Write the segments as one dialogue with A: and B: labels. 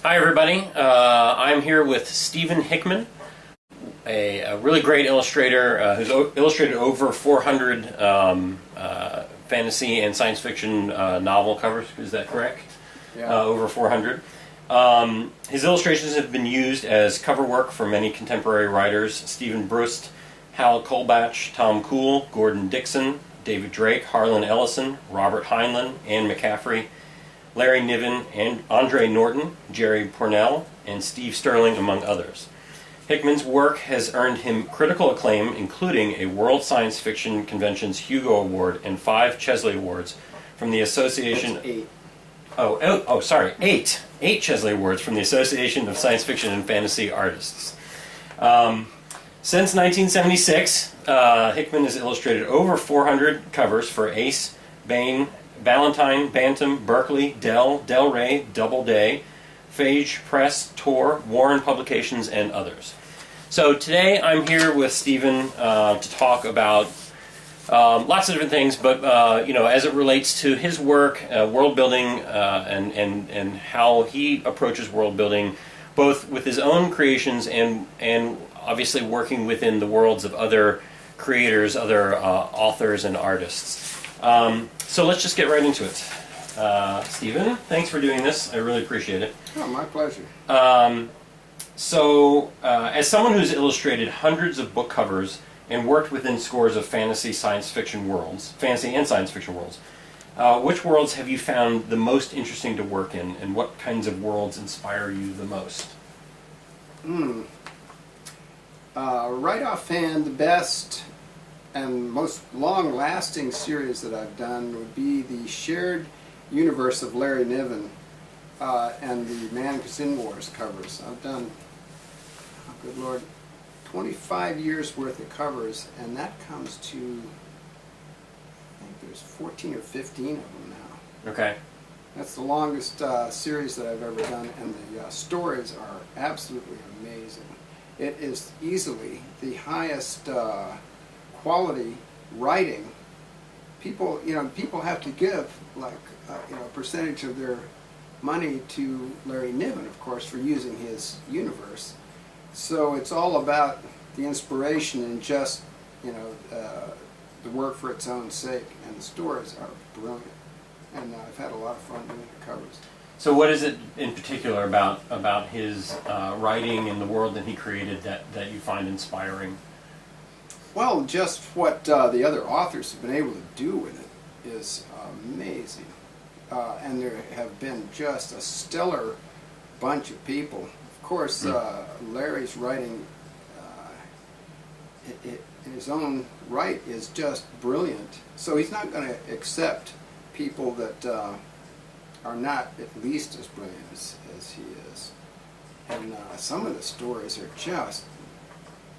A: Hi everybody, I'm here with Stephen Hickman, a really great illustrator who's illustrated over 400 fantasy and science fiction novel covers. Is that correct?
B: Yeah.
A: Over 400. His illustrations have been used as cover work for many contemporary writers: Stephen Brust, Hal Kolbach, Tom Cool, Gordon Dixon, David Drake, Harlan Ellison, Robert Heinlein, Anne McCaffrey, Larry Niven, and Andre Norton, Jerry Pournelle, and Steve Sterling, among others. Hickman's work has earned him critical acclaim, including a World Science Fiction Convention's Hugo Award and 5 Chesley Awards from the Association...
B: That's 8.
A: Sorry, 8 Chesley Awards from the Association of Science Fiction and Fantasy Artists. Since 1976, Hickman has illustrated over 400 covers for Ace, Baen, Ballantine, Bantam, Berkeley, Dell, Del Rey, Doubleday, Phage Press, Tor, Warren Publications, and others. So today I'm here with Stephen to talk about lots of different things, but as it relates to his work, world building, and how he approaches world building, both with his own creations and obviously working within the worlds of other creators, other authors and artists. So let's just get right into it. Stephen, thanks for doing this. I really appreciate it.
B: Oh, my pleasure.
A: As someone who's illustrated hundreds of book covers and worked within scores of fantasy and science fiction worlds, which worlds have you found the most interesting to work in, and what kinds of worlds inspire you the most?
B: Right offhand, the best and most long-lasting series that I've done would be the shared universe of Larry Niven and the Man-Kazin Wars covers. I've done, oh good Lord, 25 years worth of covers, and that comes to, I think there's 14 or 15 of them now.
A: Okay.
B: That's the longest series that I've ever done, and the stories are absolutely amazing. It is easily the highest quality writing. People have to give like a percentage of their money to Larry Niven, of course, for using his universe. So it's all about the inspiration and just the work for its own sake, and the stories are brilliant. And I've had a lot of fun doing the covers.
A: So what is it in particular about his writing and the world that he created that you find inspiring?
B: Well, just what the other authors have been able to do with it is amazing. And there have been just a stellar bunch of people. Of course, Larry's writing in his own right is just brilliant. So he's not going to accept people that are not at least as brilliant as he is. And some of the stories are just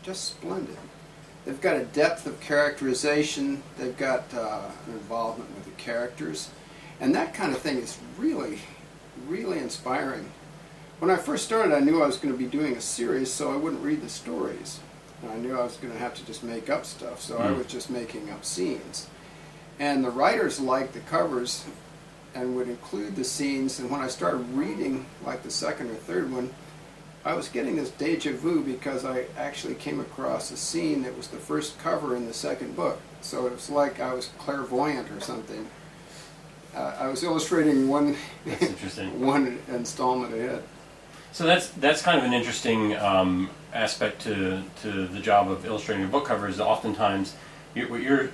B: splendid. They've got a depth of characterization, they've got an involvement with the characters, and that kind of thing is really, really inspiring. When I first started, I knew I was going to be doing a series, so I wouldn't read the stories. And I knew I was going to have to just make up stuff, so I was just making up scenes. And the writers liked the covers and would include the scenes, and when I started reading like the second or third one, I was getting this deja vu because I actually came across a scene that was the first cover in the second book. So it was like I was clairvoyant or something. I was illustrating one installment ahead.
A: So that's kind of an interesting aspect to the job of illustrating a book cover. Is oftentimes what you're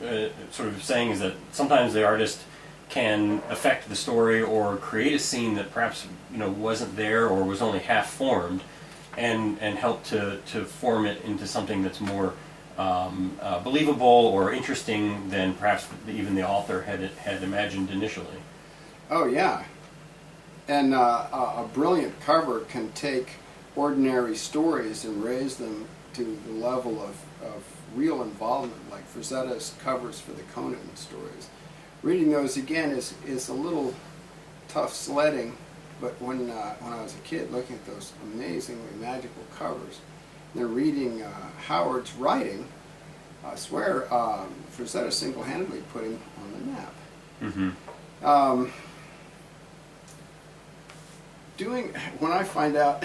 A: sort of saying is that sometimes the artist can affect the story or create a scene that perhaps wasn't there or was only half formed, and help to form it into something that's more believable or interesting than perhaps even the author had imagined initially.
B: Oh yeah, and a brilliant cover can take ordinary stories and raise them to the level of real involvement, like Frazetta's covers for the Conan stories. Reading those again is a little tough sledding, but when I was a kid looking at those amazingly magical covers, and then reading Howard's writing, I swear Frazetta single-handedly put him on the map.
A: Mm-hmm.
B: when I find out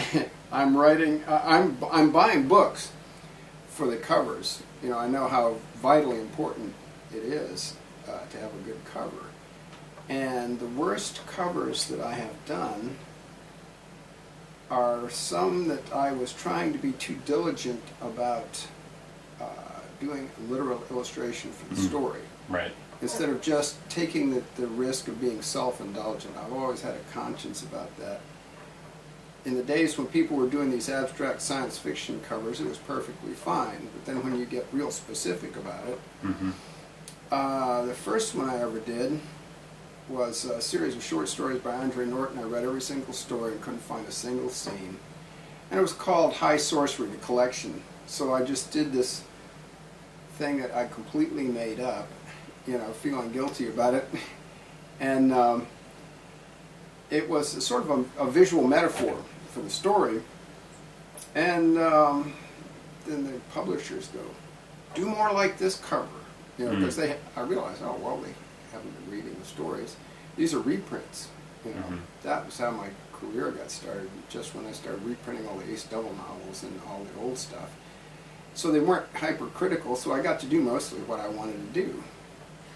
B: I'm writing, I'm buying books for the covers. You know, I know how vitally important it is to have a good cover. And the worst covers that I have done are some that I was trying to be too diligent about doing literal illustration for the story.
A: Right.
B: Instead of just taking the risk of being self-indulgent. I've always had a conscience about that. In the days when people were doing these abstract science fiction covers, it was perfectly fine. But then when you get real specific about it, the first one I ever did was a series of short stories by Andre Norton. I read every single story and couldn't find a single scene. And it was called High Sorcery, the collection. So I just did this thing that I completely made up, you know, feeling guilty about it. And it was sort of a visual metaphor for the story. And then the publishers go, do more like this cover. You know, because I realized, oh, well, they haven't been reading the stories. These are reprints. You know, that was how my career got started, just when I started reprinting all the Ace Double novels and all the old stuff. So they weren't hypercritical, so I got to do mostly what I wanted to do.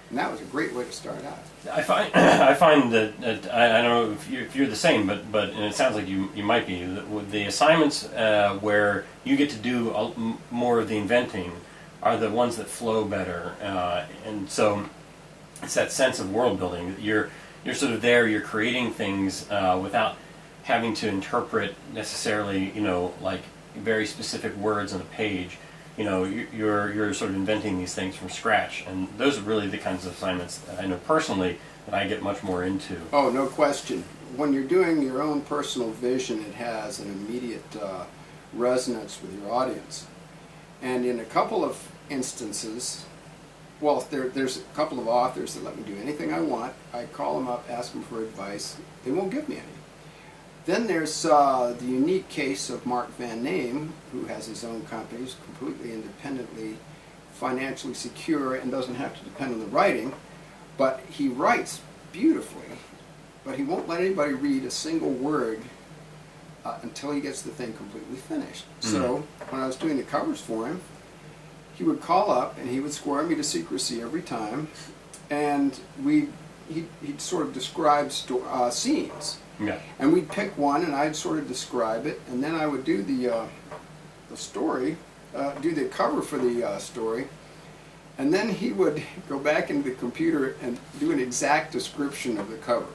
B: And that was a great way to start out.
A: I find that I don't know if you're the same, but and it sounds like you might be. The assignments where you get to do more of the inventing are the ones that flow better, and so it's that sense of world building. You're sort of there. You're creating things without having to interpret necessarily, you know, like very specific words on a page. You know, you're sort of inventing these things from scratch, and those are really the kinds of assignments that I know personally that I get much more into.
B: Oh, no question. When you're doing your own personal vision, it has an immediate resonance with your audience. And in a couple of instances, well, there's a couple of authors that let me do anything I want. I call them up, ask them for advice. They won't give me any. Then there's the unique case of Mark Van Name, who has his own company, he's completely independently financially secure and doesn't have to depend on the writing, but he writes beautifully, but he won't let anybody read a single word until he gets the thing completely finished. So when I was doing the covers for him, he would call up and he would swear me to secrecy every time, and he'd sort of describe scenes.
A: Yeah.
B: And we'd pick one, and I'd sort of describe it, and then I would do the story, do the cover for the story, and then he would go back into the computer and do an exact description of the cover.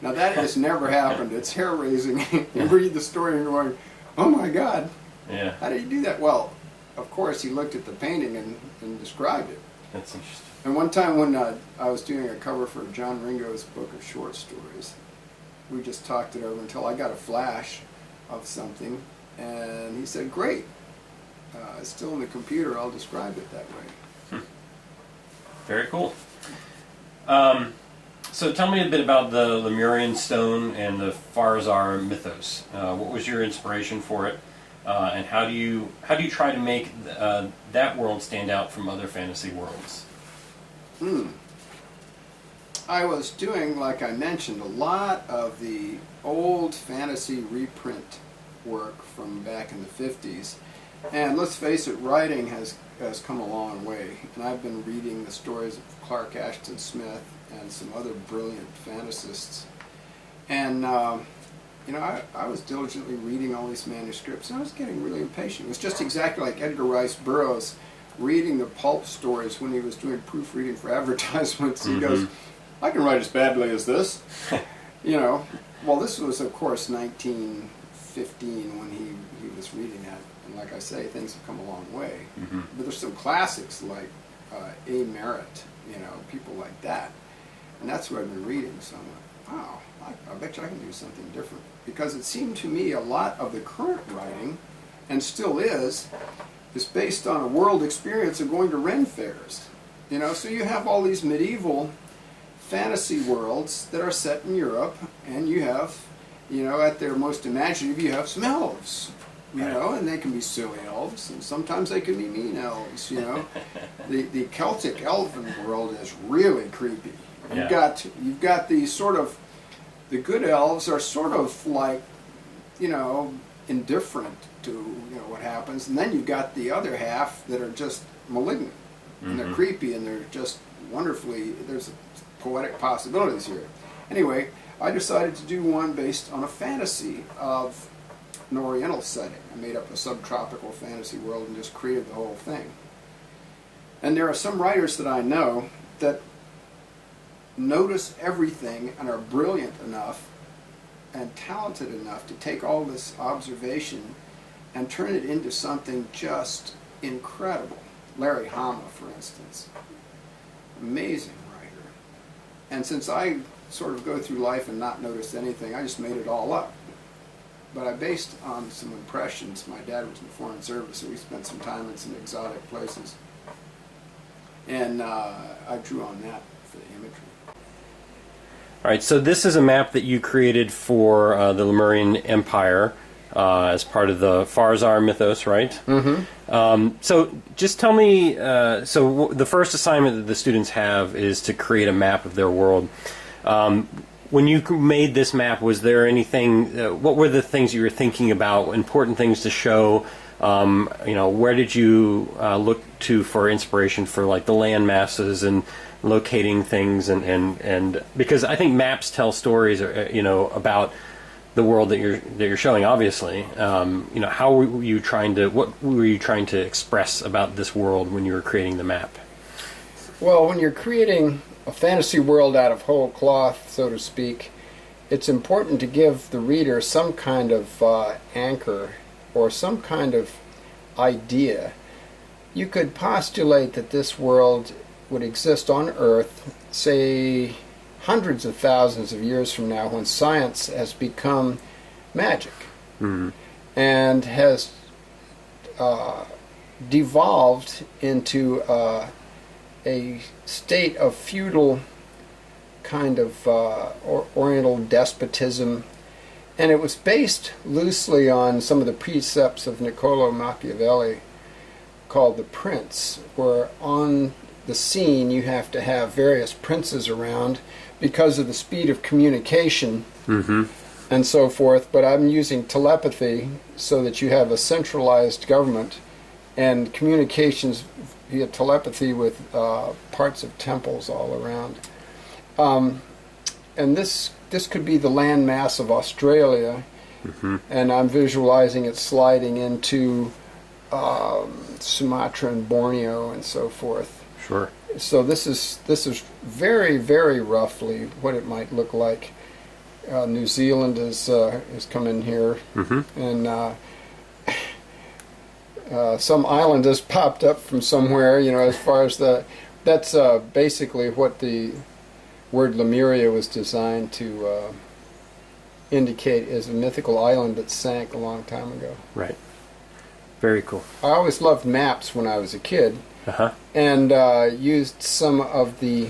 B: Now that has never happened. It's hair-raising. You read the story and you're going, oh my God,
A: Yeah.
B: how did he do that? Well, of course, he looked at the painting and described it.
A: That's interesting.
B: And one time when I was doing a cover for John Ringo's book of short stories, we just talked it over until I got a flash of something, and he said, great, it's still in the computer, I'll describe it that way.
A: Very cool. So tell me a bit about the Lemurian stone and the Farazar mythos. What was your inspiration for it, and how do you try to make that world stand out from other fantasy worlds?
B: I was doing, like I mentioned, a lot of the old fantasy reprint work from back in the 50s. And let's face it, writing has come a long way. And I've been reading the stories of Clark Ashton Smith and some other brilliant fantasists. And, you know, I was diligently reading all these manuscripts, and I was getting really impatient. It was just exactly like Edgar Rice Burroughs reading the pulp stories when he was doing proofreading for advertisements. He goes, I can write as badly as this. You know, well, this was, of course, 1915 when he was reading that. And like I say, things have come a long way. But there's some classics like A. Merritt, you know, people like that. And that's what I've been reading. So I'm like, wow, I bet you I can do something different. Because it seemed to me a lot of the current writing, and still is based on a world experience of going to Ren fairs. You know, so you have all these medieval fantasy worlds that are set in Europe, and you have, you know, at their most imaginative, you have some elves, you know, and they can be silly elves, and sometimes they can be mean elves, you know. The Celtic elven world is really creepy. You've got these sort of the good elves are sort of like, indifferent to what happens, and then you've got the other half that are just malignant, and they're creepy, and they're just wonderfully. There's poetic possibilities here. Anyway, I decided to do one based on a fantasy of an Oriental setting. I made up a subtropical fantasy world and just created the whole thing. And there are some writers that I know that notice everything and are brilliant enough and talented enough to take all this observation and turn it into something just incredible. Larry Hama, for instance. Amazing writer. And since I sort of go through life and not notice anything, I just made it all up. But I based on some impressions. My dad was in the Foreign Service, so we spent some time in some exotic places. And I drew on that for the imagery.
A: All right, so this is a map that you created for the Lemurian Empire as part of the Farzar mythos, right?
B: Mm-hmm.
A: So just tell me, the first assignment that the students have is to create a map of their world. When you made this map, was there anything, what were the things you were thinking about, important things to show? Where did you look to for inspiration for like the land masses and locating things and because I think maps tell stories about the world that you're showing, obviously. How were you trying to, what were you trying to express about this world when you were creating the map?
B: Well, when you're creating a fantasy world out of whole cloth, so to speak, it's important to give the reader some kind of anchor or some kind of idea. You could postulate that this world would exist on Earth, say, hundreds of thousands of years from now, when science has become magic and has devolved into a state of feudal kind of Oriental despotism, and it was based loosely on some of the precepts of Niccolo Machiavelli called The Prince, where on the scene you have to have various princes around because of the speed of communication and so forth, but I'm using telepathy so that you have a centralized government and communications via telepathy with parts of temples all around. And this could be the land mass of Australia, and I'm visualizing it sliding into Sumatra and Borneo and so forth.
A: Sure.
B: So this is very, very roughly what it might look like. New Zealand has come in here, and some island has popped up from somewhere. As far as that's basically what the word Lemuria was designed to indicate, as a mythical island that sank a long time ago.
A: Right. Very cool.
B: I always loved maps when I was a kid, and used some of the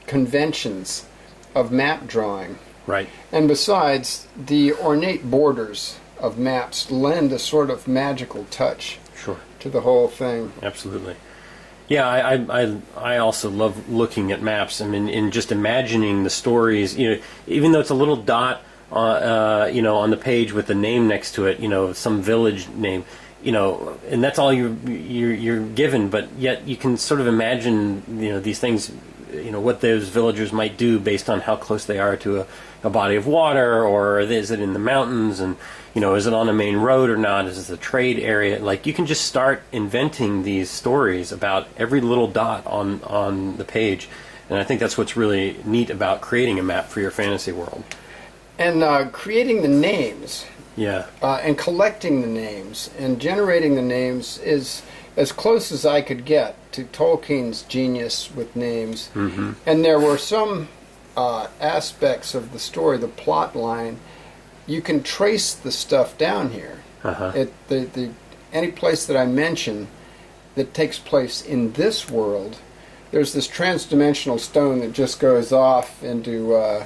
B: conventions of map drawing.
A: Right.
B: And besides, the ornate borders of maps lend a sort of magical touch to the whole thing.
A: Absolutely. Yeah, I also love looking at maps. I mean, in just imagining the stories, even though it's a little dot on the page with the name next to it, some village name, and that's all you're given, but yet you can sort of imagine, these things, what those villagers might do based on how close they are to a body of water, or is it in the mountains, and is it on a main road or not? Is it a trade area? Like, you can just start inventing these stories about every little dot on the page, and I think that's what's really neat about creating a map for your fantasy world.
B: And creating the names.
A: Yeah.
B: And collecting the names and generating the names is as close as I could get to Tolkien's genius with names. And there were some aspects of the story, the plot line, you can trace the stuff down here. Any place that I mention that takes place in this world, there's this transdimensional stone that just goes off into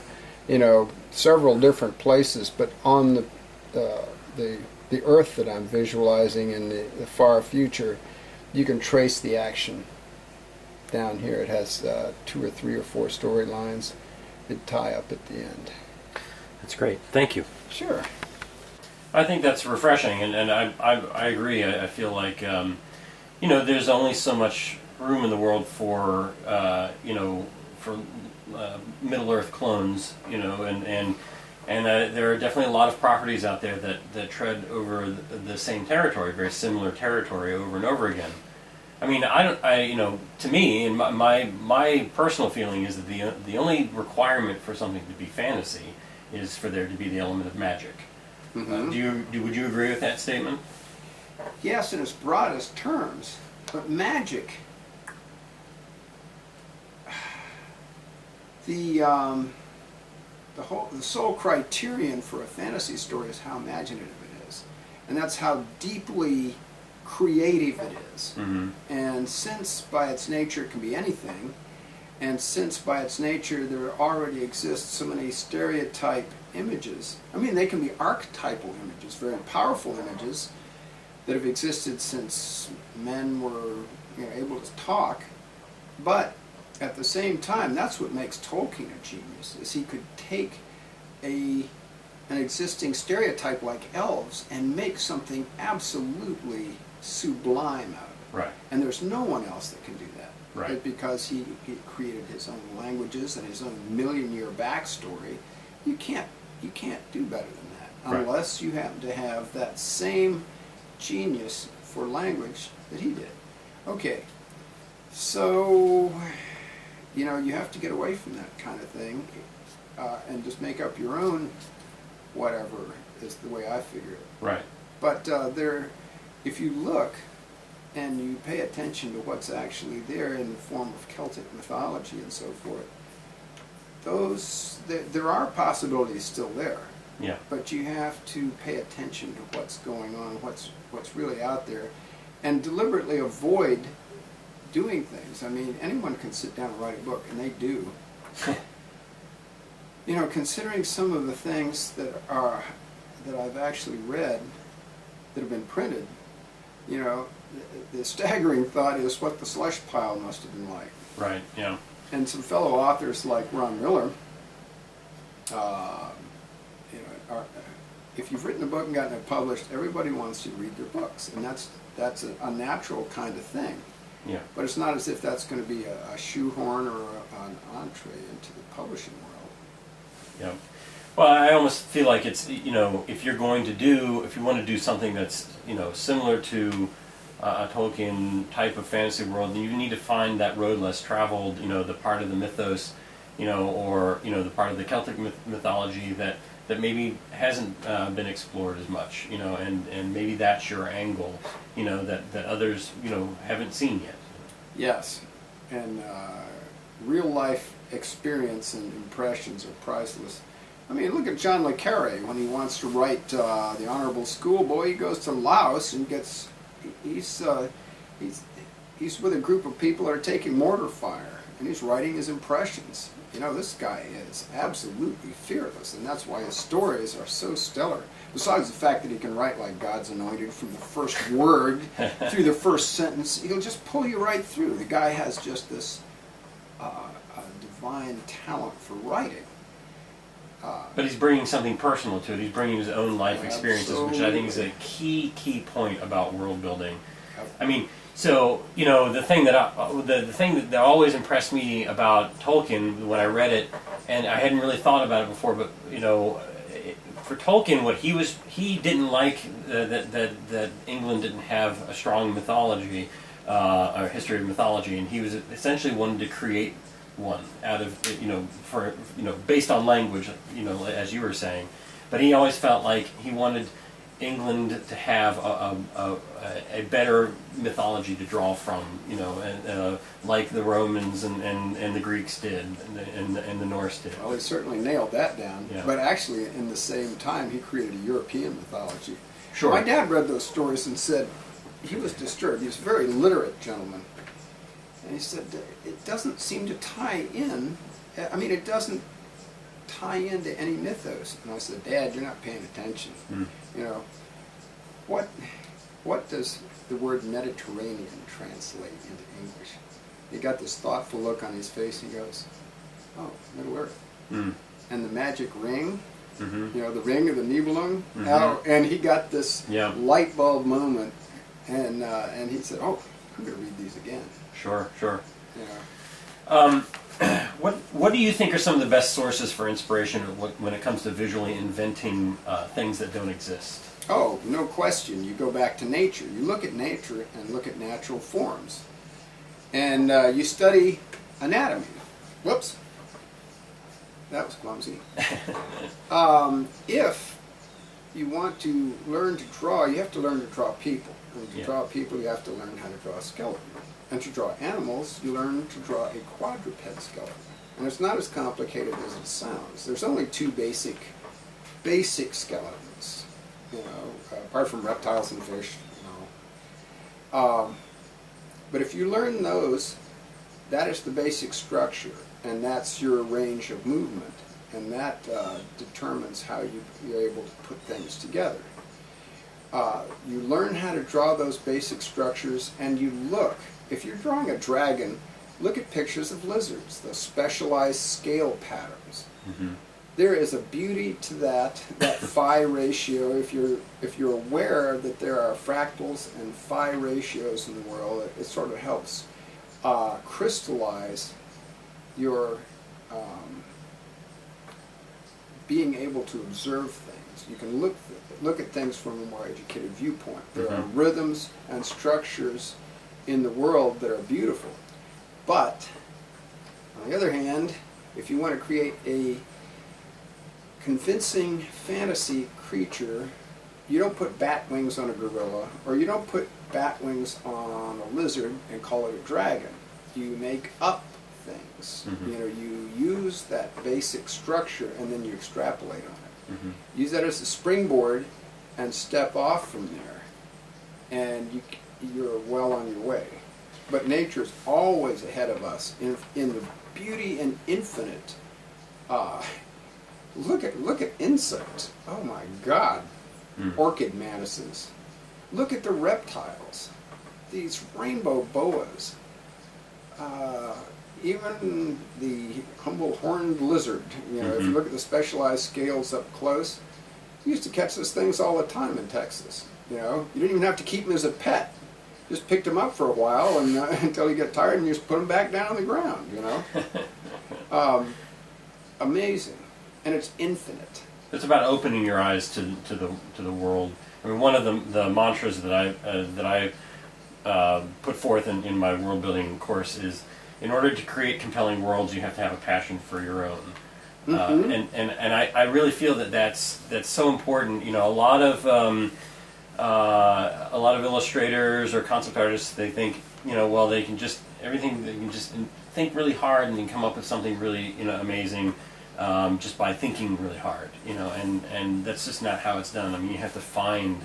B: several different places, but on the Earth that I'm visualizing in the far future, you can trace the action down here. It has 2 or 3 or 4 storylines that tie up at the end.
A: That's great. Thank you.
B: Sure.
A: I think that's refreshing, and I agree. I feel like, there's only so much room in the world for, for Middle Earth clones, and there are definitely a lot of properties out there that tread over the same territory, very similar territory over and over again. I mean, to me, and my personal feeling is that the only requirement for something to be fantasy is for there to be the element of magic.
B: Mm-hmm.
A: Would you agree with that statement?
B: Yes, in its broadest terms, but magic. The sole criterion for a fantasy story is how imaginative it is, and that's how deeply creative it is.
A: Mm-hmm.
B: And since by its nature it can be anything, and since by its nature there already exists so many stereotype images, I mean they can be archetypal images, very powerful images that have existed since men were able to talk, but at the same time that's what makes Tolkien a genius, is he could take an existing stereotype like elves and make something absolutely sublime out of it.
A: Right.
B: And there's no one else that can do that.
A: Right.
B: Because he created his own languages and his own million-year backstory. You can't do better than that,
A: Right.
B: unless you happen to have that same genius for language that he did. Okay, so you have to get away from that kind of thing and just make up your own whatever is the way I figure it.
A: Right.
B: But if you look and you pay attention to what's actually there in the form of Celtic mythology and so forth, there are possibilities still there.
A: Yeah.
B: But you have to pay attention to what's going on, what's really out there, and deliberately avoid doing things. I mean, anyone can sit down and write a book, and they do. Considering some of the things that I've actually read that have been printed, the staggering thought is what the slush pile must have been like.
A: Right. Yeah.
B: And some fellow authors like Ron Miller, if you've written a book and gotten it published, everybody wants you to read your books, and that's a natural kind of thing.
A: Yeah.
B: But it's not as if that's going to be a shoehorn or an entree into the publishing world.
A: Yeah. Well, I almost feel like it's, if you want to do something that's, similar to a Tolkien type of fantasy world, then you need to find that road less traveled, the part of the mythos, or, the part of the Celtic mythology that maybe hasn't been explored as much, and maybe that's your angle, that others, haven't seen yet.
B: Yes, and real life experience and impressions are priceless. I mean, look at John le Carré when he wants to write The Honorable Schoolboy. He goes to Laos and he's with a group of people that are taking mortar fire, and he's writing his impressions. This guy is absolutely fearless, and that's why his stories are so stellar. Besides the fact that he can write like God's anointed from the first word through the first sentence, he'll just pull you right through. The guy has just this divine talent for writing.
A: But he's bringing something personal to it. He's bringing his own life experiences, which I think is a key point about world building.
B: Yep.
A: I mean, so the thing that always impressed me about Tolkien when I read it, and I hadn't really thought about it before, but for Tolkien, he didn't like that England didn't have a strong mythology, or history of mythology, and he was essentially wanted to create one out of based on language, as you were saying, but he always felt like he wanted England to have a better mythology to draw from, like the Romans and the Greeks did, and the Norse did.
B: Well, he certainly nailed that down.
A: Yeah.
B: But actually, in the same time, he created a European mythology.
A: Sure.
B: My dad read those stories and said he was disturbed. He was a very literate gentleman. And he said, it doesn't seem to tie in. I mean, it doesn't tie into any mythos. And I said, Dad, you're not paying attention. What does the word Mediterranean translate into English? He got this thoughtful look on his face and he goes, oh, Middle Earth.
A: Mm.
B: And the magic ring,
A: Mm-hmm.
B: You know, the Ring of the Nibelung.
A: Mm-hmm.
B: And he got this
A: Yeah.
B: light bulb moment, and he said, "Oh, I'm going to read these again."
A: Sure, sure.
B: You know.
A: What do you think are some of the best sources for inspiration when it comes to visually inventing things that don't exist?
B: Oh, no question. You go back to nature. You look at nature and look at natural forms. And you study anatomy. Whoops. That was clumsy. If you want to learn to draw, you have to learn to draw people. And to draw people, you have to learn how to draw a skeleton. And to draw animals, you learn to draw a quadruped skeleton. And it's not as complicated as it sounds. There's only two basic skeletons. You know, apart from reptiles and fish, you know. But if you learn those, that is the basic structure, and that's your range of movement, and that determines how you're able to put things together. You learn how to draw those basic structures, and you look. If you're drawing a dragon, look at pictures of lizards, those specialized scale patterns.
A: Mm-hmm.
B: There is a beauty to that phi ratio. If you're aware that there are fractals and phi ratios in the world, it sort of helps crystallize your being able to observe things. You can look at things from a more educated viewpoint. There are rhythms and structures in the world that are beautiful. But on the other hand, if you want to create a convincing fantasy creature, you don't put bat wings on a gorilla, or you don't put bat wings on a lizard and call it a dragon. You make up things.
A: Mm-hmm.
B: You know, you use that basic structure and then you extrapolate on it.
A: Mm-hmm.
B: Use that as a springboard and step off from there, and you're well on your way. But nature's always ahead of us in the beauty and infinite. Look at insects. Oh my God. Orchid mantises. Look at the reptiles. These rainbow boas. Even the humble horned lizard. You know, if you look at the specialized scales up close, you used to catch those things all the time in Texas. You know, you didn't even have to keep them as a pet. Just picked them up for a while and until you get tired, and you just put them back down on the ground. You know, amazing, and it's infinite.
A: It's about opening your eyes to the world. I mean, one of the mantras that I put forth in my world building course is, in order to create compelling worlds, you have to have a passion for your own. And I really feel that's so important. You know, a lot of illustrators or concept artists, they think, you know, well, they can just think really hard and then come up with something really, you know, amazing just by thinking really hard, you know, and that's just not how it's done. I mean, you have to find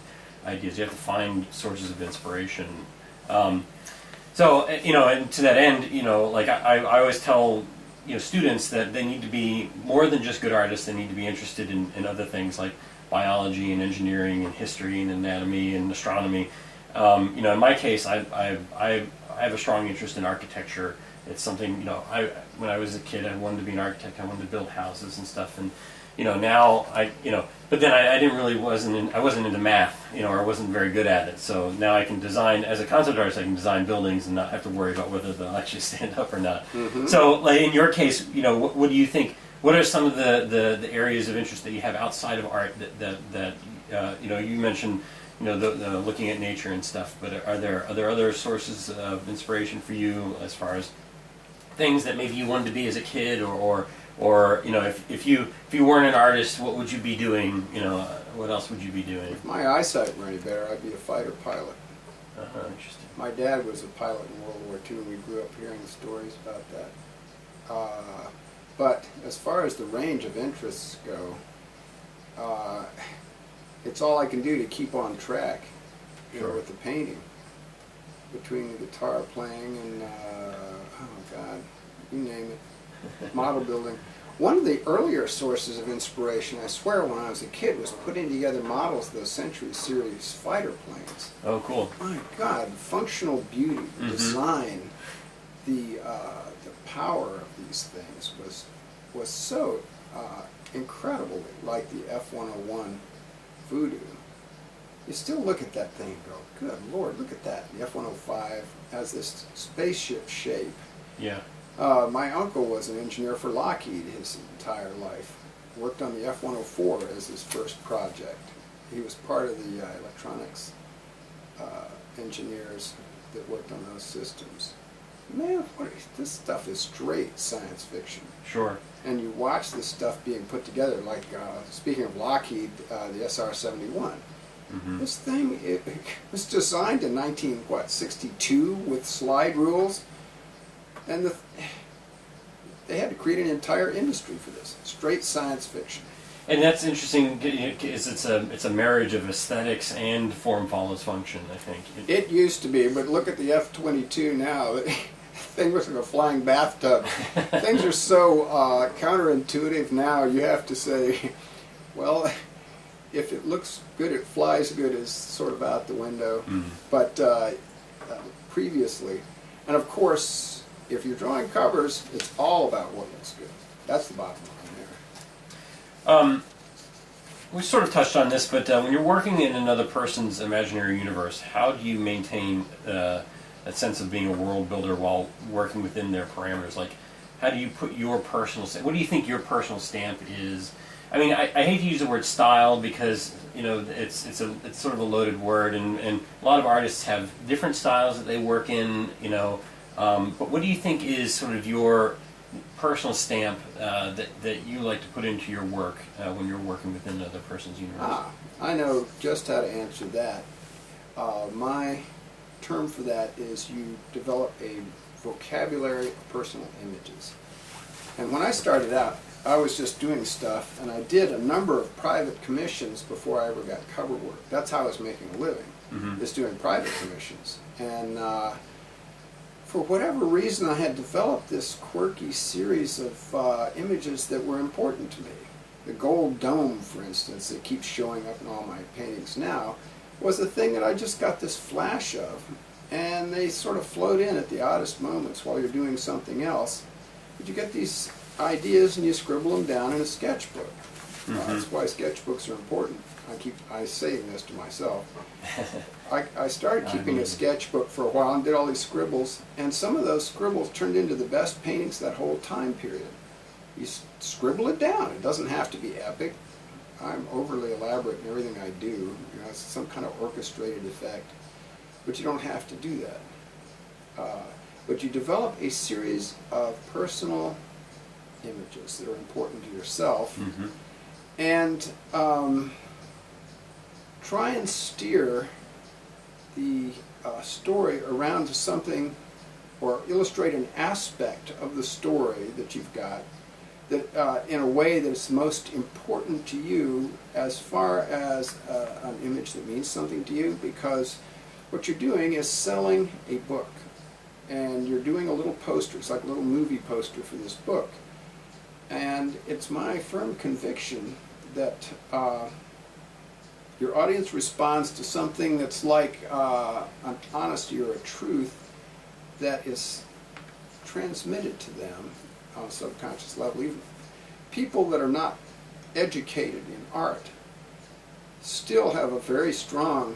A: ideas, you have to find sources of inspiration. So, you know, and to that end, you know, like I always tell, you know, students that they need to be more than just good artists. They need to be interested in other things like biology and engineering and history and anatomy and astronomy. You know, in my case, I have a strong interest in architecture. It's something, you know, when I was a kid, I wanted to be an architect. I wanted to build houses and stuff. And, you know, now but then I wasn't into math, you know, or I wasn't very good at it. So now I can design, as a concept artist, I can design buildings and not have to worry about whether they'll actually stand up or not. So, like, in your case, you know, what do you think? What are some of the areas of interest that you have outside of art that you know, you mentioned, you know, the looking at nature and stuff, but are there other sources of inspiration for you as far as things that maybe you wanted to be as a kid, or you know, if you weren't an artist, what would you be doing? You know, what else would you be doing?
B: If my eyesight were any better, I'd be a fighter pilot.
A: Interesting.
B: My dad was a pilot in World War II, and we grew up hearing stories about that. But as far as the range of interests go, it's all I can do to keep on track, you know, with the painting. Between the guitar playing and, oh God, you name it, model building. One of the earlier sources of inspiration, I swear, when I was a kid, was putting together models of those Century Series fighter planes.
A: Oh, cool.
B: My God, functional beauty, the design, the power of these things was so incredible, like the F-101 Voodoo. You still look at that thing and go, good Lord, look at that. The F-105 has this spaceship shape.
A: Yeah.
B: My uncle was an engineer for Lockheed his entire life. Worked on the F-104 as his first project. He was part of the electronics engineers that worked on those systems. Man, this stuff is straight science fiction.
A: Sure.
B: And you watch this stuff being put together, like, speaking of Lockheed, the SR-71.
A: Mm-hmm.
B: This thing, it was designed in 1962 with slide rules, and they had to create an entire industry for this. Straight science fiction.
A: And that's interesting because it's a marriage of aesthetics and form follows function, I think.
B: It used to be, but look at the F-22 now. The thing looks like a flying bathtub. Things are so counterintuitive now, you have to say, well, if it looks good, it flies good is sort of out the window.
A: Mm-hmm.
B: But previously, and of course, if you're drawing covers, it's all about what looks good. That's the bottom line there.
A: We sort of touched on this, but when you're working in another person's imaginary universe, how do you maintain that sense of being a world builder while working within their parameters? Like, how do you put your personal stamp? What do you think your personal stamp is? I mean, I hate to use the word style because it's sort of a loaded word, and a lot of artists have different styles that they work in. But what do you think is sort of your personal stamp that you like to put into your work when you're working within another person's universe?
B: I know just how to answer that. My term for that is you develop a vocabulary of personal images. And when I started out, I was just doing stuff, and I did a number of private commissions before I ever got cover work. That's how I was making a living, is doing private commissions. And for whatever reason, I had developed this quirky series of images that were important to me. The gold dome, for instance, that keeps showing up in all my paintings now, was a thing that I just got this flash of, and they sort of float in at the oddest moments while you're doing something else. But you get these ideas and you scribble them down in a sketchbook. That's why sketchbooks are important. I saying this to myself. I started keeping a sketchbook for a while and did all these scribbles, and some of those scribbles turned into the best paintings that whole time period. You scribble it down. It doesn't have to be epic. I'm overly elaborate in everything I do. It's some kind of orchestrated effect. But you don't have to do that. But you develop a series of personal images that are important to yourself, and try and steer the story around to something, or illustrate an aspect of the story that you've got, that in a way that's most important to you, as far as an image that means something to you, because what you're doing is selling a book, and you're doing a little poster. It's like a little movie poster for this book. And it's my firm conviction that your audience responds to something that's like an honesty or a truth that is transmitted to them on a subconscious level. Even people that are not educated in art still have a very strong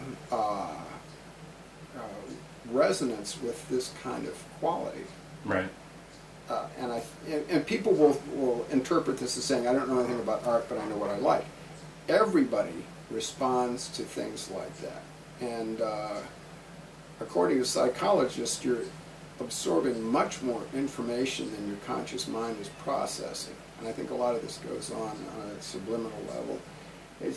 B: resonance with this kind of quality.
A: Right.
B: And people will interpret this as saying, I don't know anything about art, but I know what I like. Everybody responds to things like that. And according to psychologists, you're absorbing much more information than your conscious mind is processing. And I think a lot of this goes on a subliminal level.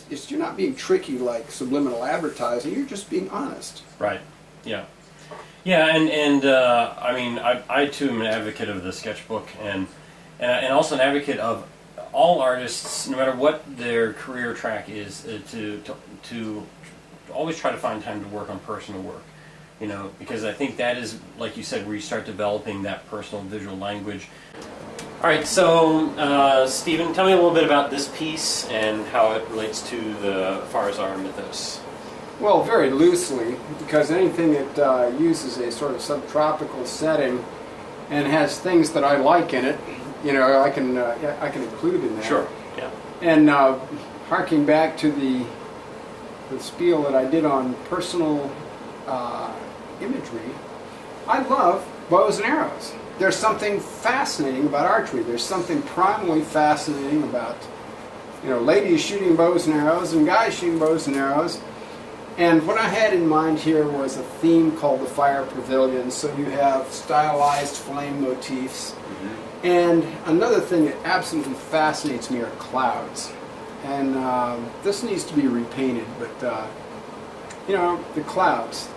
B: You're not being tricky like subliminal advertising, you're just being honest.
A: Right, yeah. Yeah, and I mean, I too am an advocate of the sketchbook, and also an advocate of all artists, no matter what their career track is, to always try to find time to work on personal work. Because I think that is, like you said, where you start developing that personal visual language. All right, so Stephen, tell me a little bit about this piece and how it relates to the Farzar mythos.
B: Well, very loosely, because anything that uses a sort of subtropical setting and has things that I like in it, I can include in that.
A: Sure. Yeah.
B: And harking back to the spiel that I did on personal imagery, I love bows and arrows. There's something fascinating about archery. There's something primarily fascinating about, ladies shooting bows and arrows and guys shooting bows and arrows. And what I had in mind here was a theme called the Fire Pavilion. So you have stylized flame motifs. Mm-hmm. And another thing that absolutely fascinates me are clouds. And this needs to be repainted, but the clouds.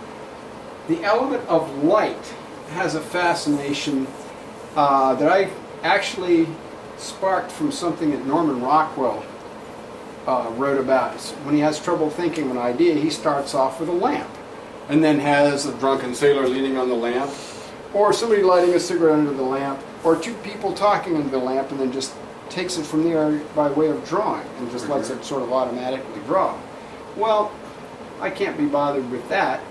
B: The element of light has a fascination that I actually sparked from something that Norman Rockwell wrote about. When he has trouble thinking of an idea, he starts off with a lamp and then has a drunken sailor leaning on the lamp, or somebody lighting a cigarette under the lamp, or two people talking under the lamp, and then just takes it from there by way of drawing and just lets it sort of automatically draw. Well, I can't be bothered with that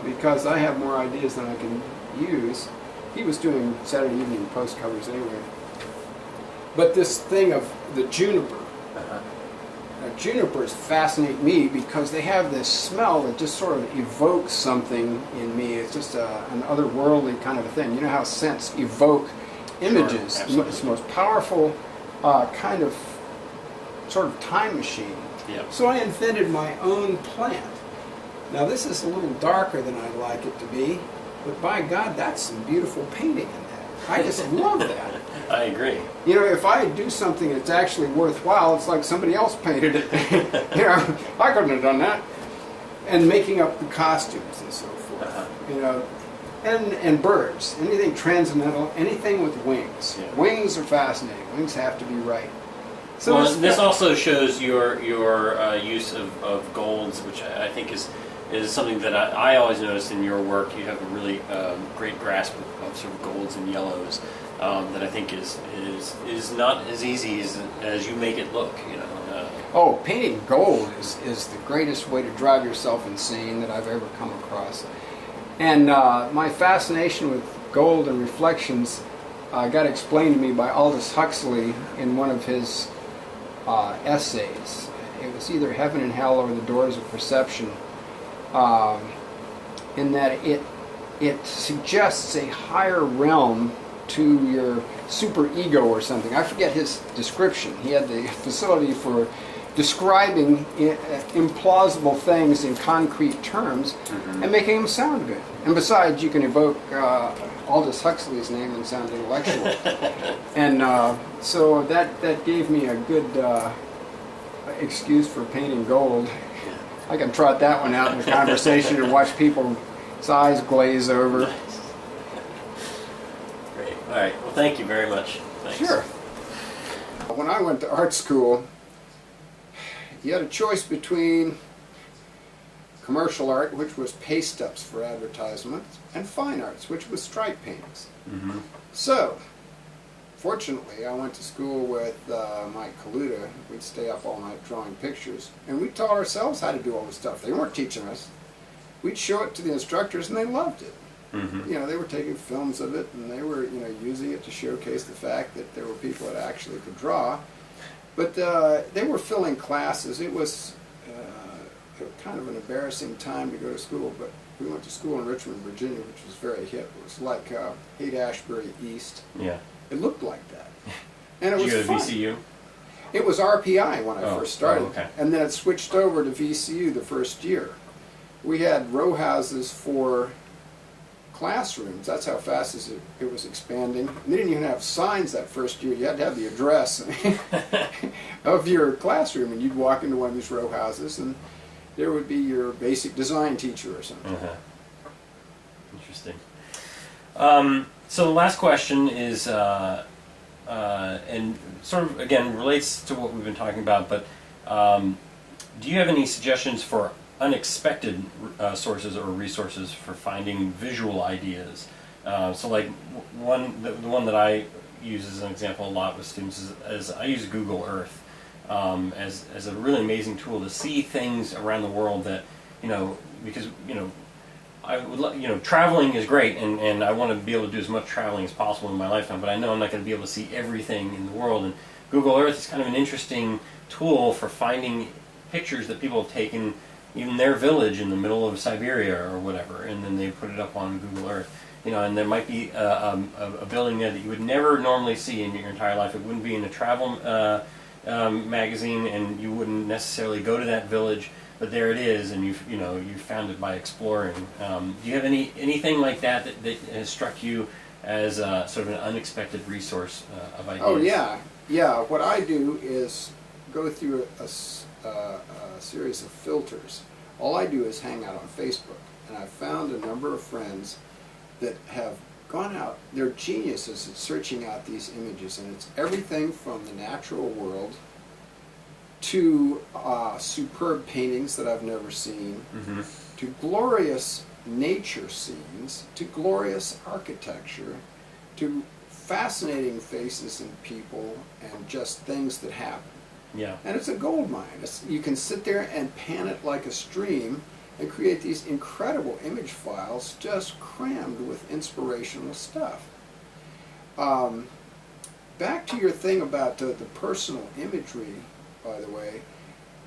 B: because I have more ideas than I can use. He was doing Saturday Evening Post covers anyway. But this thing of the juniper, junipers fascinate me because they have this smell that just sort of evokes something in me. It's just an otherworldly kind of a thing. You know how scents evoke images.
A: Sure,
B: it's the most powerful kind of sort of time machine.
A: Yep.
B: So I invented my own plant. Now this is a little darker than I'd like it to be, but by God, that's some beautiful painting in there. I just love that.
A: I agree.
B: If I do something that's actually worthwhile, it's like somebody else painted it. I couldn't have done that. And making up the costumes and so forth. And birds, anything transcendental, anything with wings. Yeah. Wings are fascinating. Wings have to be right.
A: So this also shows your use of golds, which I think is something that I always noticed in your work. You have a really great grasp of sort of golds and yellows that I think is not as easy as you make it look.
B: Painting gold is the greatest way to drive yourself insane that I've ever come across. And my fascination with gold and reflections got explained to me by Aldous Huxley in one of his essays. It was either Heaven and Hell or The Doors of Perception, in that it suggests a higher realm to your superego or something. I forget his description. He had the facility for describing implausible things in concrete terms and making them sound good. And besides, you can evoke Aldous Huxley's name and sound intellectual. And so that gave me a good excuse for painting gold. I can trot that one out in the conversation and watch people's eyes glaze over.
A: Great. All right. Well, thank you very much. Thanks.
B: Sure. When I went to art school, you had a choice between commercial art, which was paste ups for advertisements, and fine arts, which was stripe paintings. Mm-hmm. So, fortunately, I went to school with Mike Kaluta. We'd stay up all night drawing pictures, and we taught ourselves how to do all this stuff. They weren't teaching us. We'd show it to the instructors, and they loved it. Mm-hmm. They were taking films of it, and they were, using it to showcase the fact that there were people that actually could draw. But they were filling classes. It was kind of an embarrassing time to go to school, but we went to school in Richmond, Virginia, which was very hip. It was like Haight-Ashbury East. Yeah. It looked like that. And it was
A: Did you go
B: fun.
A: to VCU?
B: It was RPI when I first started.
A: Oh, okay.
B: And then it switched over to VCU the first year. We had row houses for classrooms. That's how fast it was expanding. And they didn't even have signs that first year. You had to have the address of your classroom, and you'd walk into one of these row houses, and there would be your basic design teacher or something.
A: Interesting. So the last question is, and sort of, again, relates to what we've been talking about, but do you have any suggestions for unexpected sources or resources for finding visual ideas? So like the one that I use as an example a lot with students is I use Google Earth as a really amazing tool to see things around the world that, because, I would traveling is great, and I want to be able to do as much traveling as possible in my lifetime, but I know I'm not going to be able to see everything in the world, and Google Earth is kind of an interesting tool for finding pictures that people have taken in their village in the middle of Siberia or whatever, and then they put it up on Google Earth. And there might be a building there that you would never normally see in your entire life. It wouldn't be in a travel magazine, and you wouldn't necessarily go to that village, but there it is, and you found it by exploring. Do you have anything like that has struck you as sort of an unexpected resource of ideas?
B: Oh yeah. What I do is go through a series of filters. All I do is hang out on Facebook, and I've found a number of friends that have gone out. They're geniuses at searching out these images, and it's everything from the natural world to superb paintings that I've never seen, to glorious nature scenes, to glorious architecture, to fascinating faces and people, and just things that happen.
A: Yeah.
B: And it's a gold mine. You can sit there and pan it like a stream and create these incredible image files just crammed with inspirational stuff. Back to your thing about the personal imagery, by the way,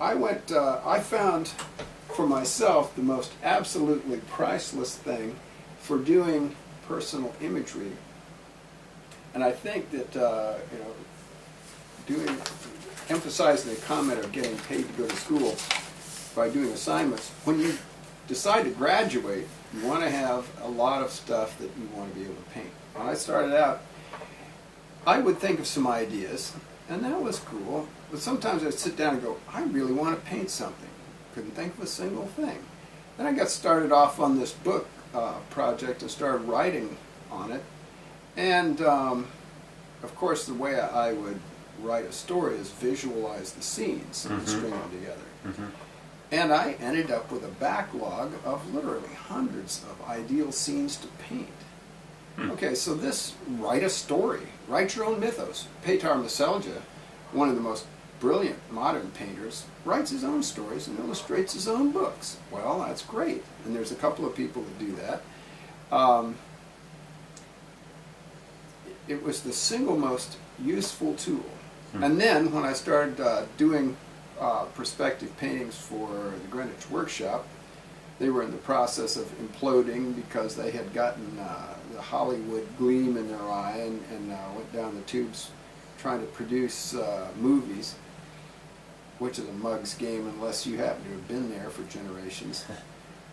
B: I found for myself the most absolutely priceless thing for doing personal imagery. And I think that, emphasizing the comment of getting paid to go to school by doing assignments, when you decide to graduate, you want to have a lot of stuff that you want to be able to paint. When I started out, I would think of some ideas, and that was cool, but sometimes I'd sit down and go, I really want to paint something. Couldn't think of a single thing. Then I got started off on this book project and started writing on it, and of course the way I would write a story is visualize the scenes and string them together. And I ended up with a backlog of literally hundreds of ideal scenes to paint. Okay, so write a story, write your own mythos. Petar Maselja, one of the most brilliant modern painters, writes his own stories and illustrates his own books. Well, that's great, and there's a couple of people that do that. It was the single most useful tool. And then when I started doing perspective paintings for the Greenwich Workshop, they were in the process of imploding because they had gotten the Hollywood gleam in their eye and went down the tubes trying to produce movies, which is a mug's game unless you happen to have been there for generations.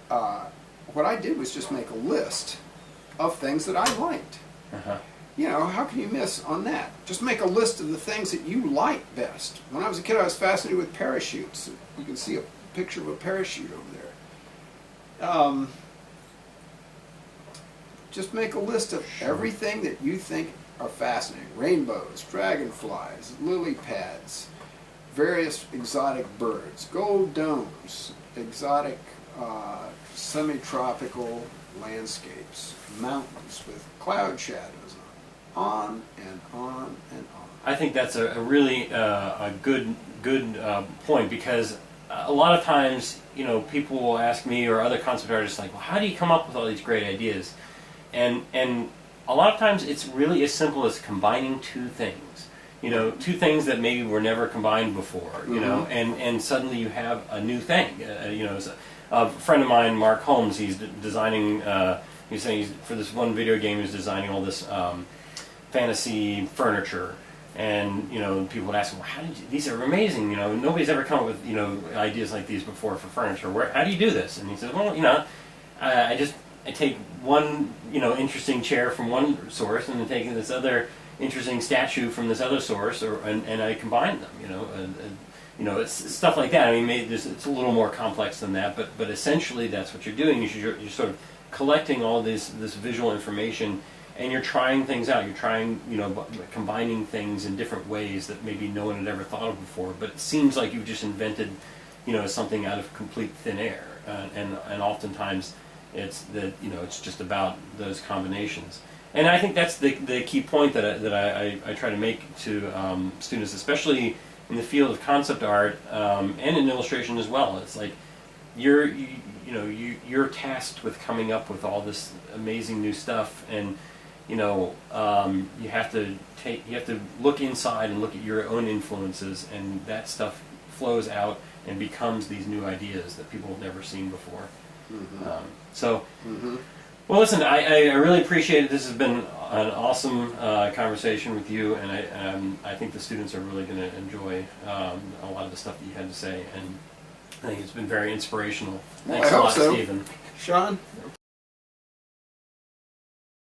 B: What I did was just make a list of things that I liked. How can you miss on that? Just make a list of the things that you like best. When I was a kid, I was fascinated with parachutes. You can see a picture of a parachute over there. Just make a list of everything that you think are fascinating. Rainbows, dragonflies, lily pads, various exotic birds, gold domes, exotic semi-tropical landscapes, mountains with cloud shadows, on and on and on.
A: I think that's a really a good point, because a lot of times, people will ask me or other concept artists, like, well, how do you come up with all these great ideas? And a lot of times it's really as simple as combining two things. Two things that maybe were never combined before, and suddenly you have a new thing. A friend of mine, Mark Holmes, he's designing, he's saying for this one video game, he's designing all this fantasy furniture, and people would ask him, well, how did you, these are amazing, nobody's ever come up with ideas like these before for furniture. How do you do this? And he says, well, I take one interesting chair from one source, and then take this other interesting statue from this other source, and I combine them. It's stuff like that. I mean, maybe it's a little more complex than that, but essentially that's what you're doing. You're sort of collecting all this visual information, and you're trying things out. You're trying, combining things in different ways that maybe no one had ever thought of before. But it seems like you've just invented, something out of complete thin air. And oftentimes, it's just about those combinations. And I think that's the key point that I try to make to students, especially in the field of concept art and in illustration as well. It's like you're tasked with coming up with all this amazing new stuff, and you have to look inside and look at your own influences, and that stuff flows out and becomes these new ideas that people have never seen before. So, well, listen, I really appreciate it. This has been an awesome conversation with you, and I think the students are really going to enjoy a lot of the stuff that you had to say, and I think it's been very inspirational.
B: Well,
A: Thanks
B: I
A: a
B: hope
A: lot,
B: so.
A: Stephen.
B: Sean?